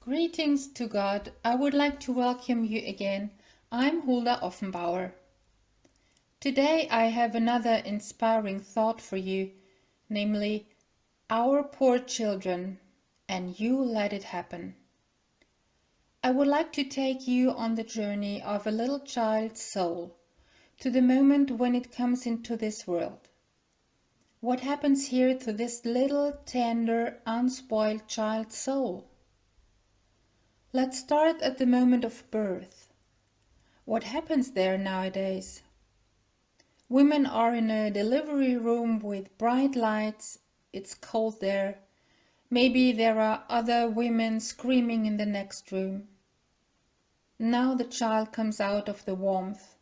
Greetings to God. I would like to welcome you again. I'm HULDA OFFENBAUER. Today I have another inspiring thought for you, namely, our poor children, and you let it happen. I would like to take you on the journey of a little child's soul, to the moment when it comes into this world. What happens here to this little, tender, unspoiled child's soul? Let's start at the moment of birth. What happens there nowadays? Women are in a delivery room with bright lights. It's cold there. Maybe there are other women screaming in the next room. Now the child comes out of the warmth,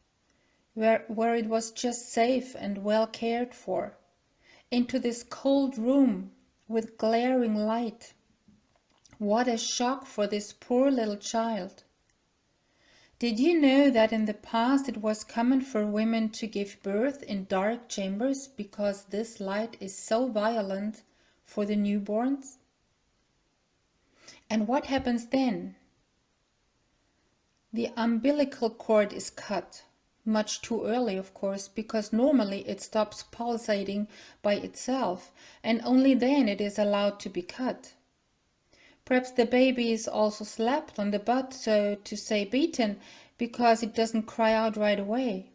where it was just safe and well cared for, into this cold room with glaring light. What a shock for this poor little child. Did you know that in the past it was common for women to give birth in dark chambers because this light is so violent for the newborns? And what happens then? The umbilical cord is cut, much too early of course, because normally it stops pulsating by itself, and only then it is allowed to be cut. Perhaps the baby is also slapped on the butt, so to say beaten, because it doesn't cry out right away.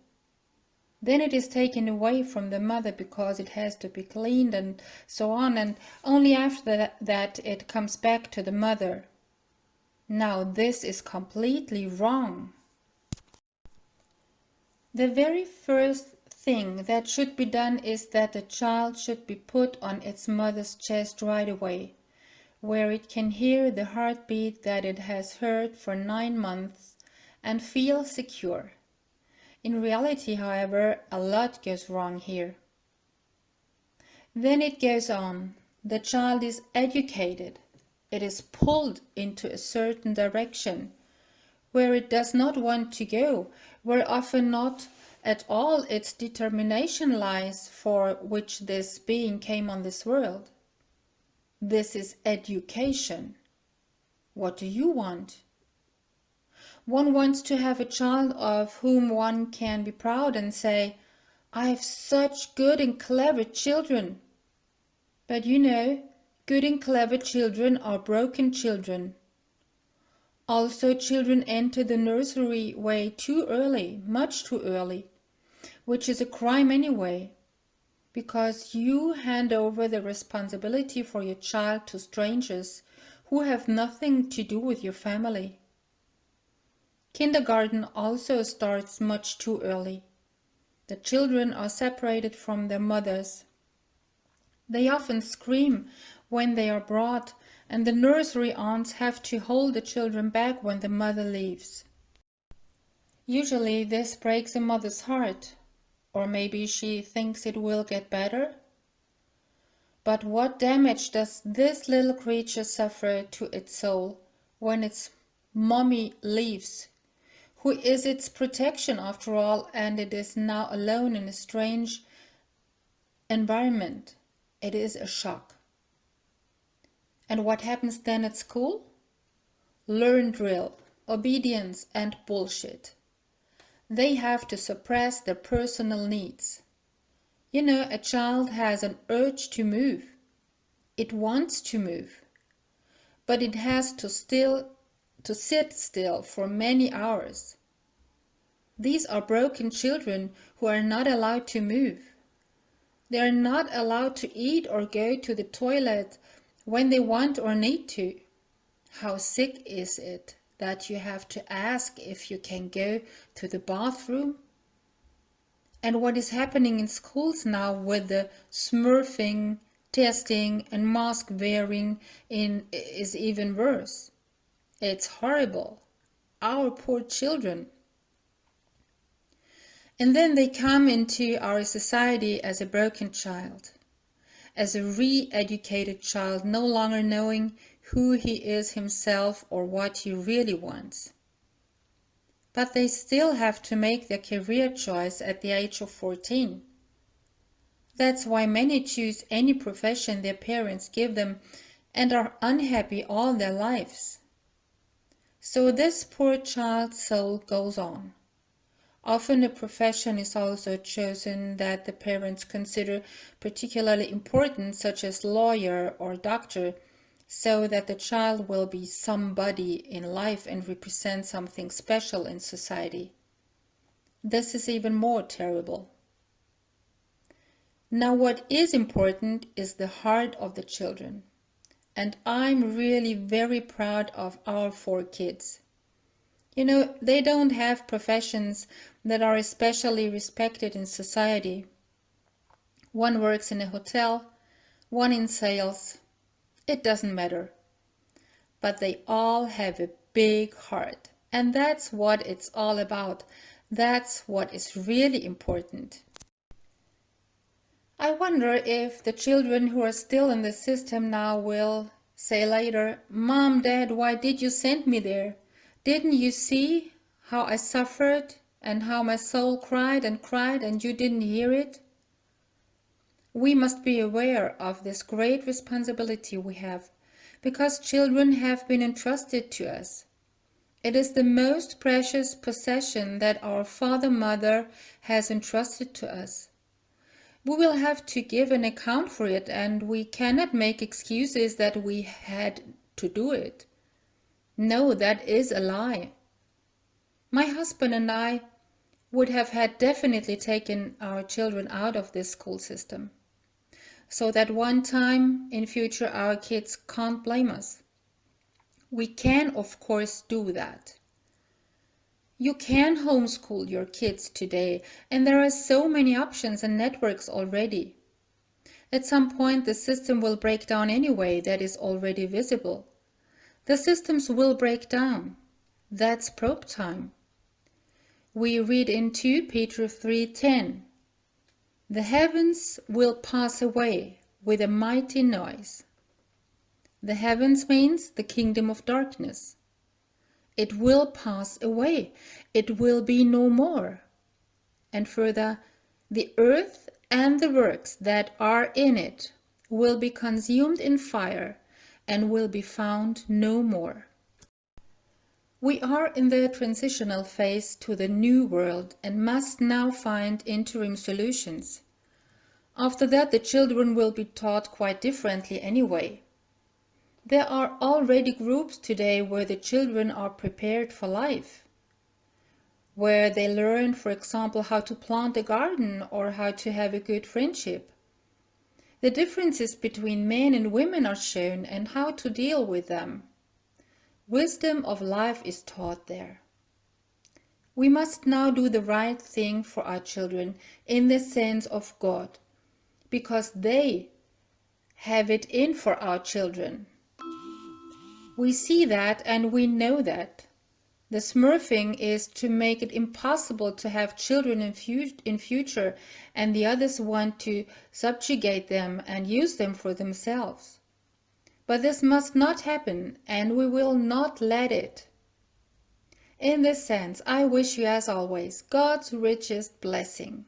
Then it is taken away from the mother because it has to be cleaned and so on, and only after that it comes back to the mother. Now this is completely wrong. The very first thing that should be done is that the child should be put on its mother's chest right away, where it can hear the heartbeat that it has heard for 9 months and feel secure. In reality, however, a lot goes wrong here. Then it goes on. The child is educated. It is pulled into a certain direction, where it does not want to go, where often not at all its determination lies for which this being came on this world. This is education. What do you want? One wants to have a child of whom one can be proud and say, I have such good and clever children. But you know, good and clever children are broken children. Also, children enter the nursery way too early, much too early, which is a crime anyway, because you hand over the responsibility for your child to strangers who have nothing to do with your family. Kindergarten also starts much too early. The children are separated from their mothers. They often scream when they are brought, and the nursery aunts have to hold the children back when the mother leaves. Usually this breaks a mother's heart, or maybe she thinks it will get better. But what damage does this little creature suffer to its soul when its mommy leaves, who is its protection after all, and it is now alone in a strange environment? It is a shock. And what happens then at school? Learn drill, obedience, and bullshit. They have to suppress their personal needs. You know, a child has an urge to move. It wants to move. But it has to sit still for many hours. These are broken children who are not allowed to move. They are not allowed to eat or go to the toilet when they want or need to. How sick is it that you have to ask if you can go to the bathroom? And what is happening in schools now with the smurfing, testing, and mask wearing is even worse. It's horrible. Our poor children. And then they come into our society as a broken child, as a re-educated child, no longer knowing who he is himself or what he really wants. But they still have to make their career choice at the age of 14. That's why many choose any profession their parents give them and are unhappy all their lives. So this poor child's soul goes on. Often a profession is also chosen that the parents consider particularly important, such as lawyer or doctor, so that the child will be somebody in life and represent something special in society. This is even more terrible. Now, what is important is the heart of the children. And I'm really very proud of our 4 kids. You know, they don't have professions that are especially respected in society. One works in a hotel, one in sales. It doesn't matter. But they all have a big heart. And that's what it's all about. That's what is really important. I wonder if the children who are still in the system now will say later, "Mom, Dad, why did you send me there? Didn't you see how I suffered and how my soul cried and you didn't hear it?" We must be aware of this great responsibility we have, because children have been entrusted to us. It is the most precious possession that our Father Mother has entrusted to us. We will have to give an account for it, and we cannot make excuses that we had to do it. No, that is a lie. My husband and I would have had definitely taken our children out of this school system, so that one time in future our kids can't blame us. We can, of course, do that. You can homeschool your kids today, and there are so many options and networks already. At some point the system will break down anyway, that is already visible. The systems will break down. That's probe time. We read in 2 Peter 3:10. The heavens will pass away with a mighty noise. The heavens means the kingdom of darkness. It will pass away. It will be no more. And further, the earth and the works that are in it will be consumed in fire and will be found no more. We are in the transitional phase to the new world and must now find interim solutions. After that, the children will be taught quite differently anyway. There are already groups today where the children are prepared for life, where they learn, for example, how to plant a garden or how to have a good friendship. The differences between men and women are shown and how to deal with them. Wisdom of life is taught there. We must now do the right thing for our children in the sense of God, because they have it in for our children. We see that and we know that. The smurfing is to make it impossible to have children in future, and the others want to subjugate them and use them for themselves. But this must not happen, and we will not let it. In this sense, I wish you, as always, God's richest blessing.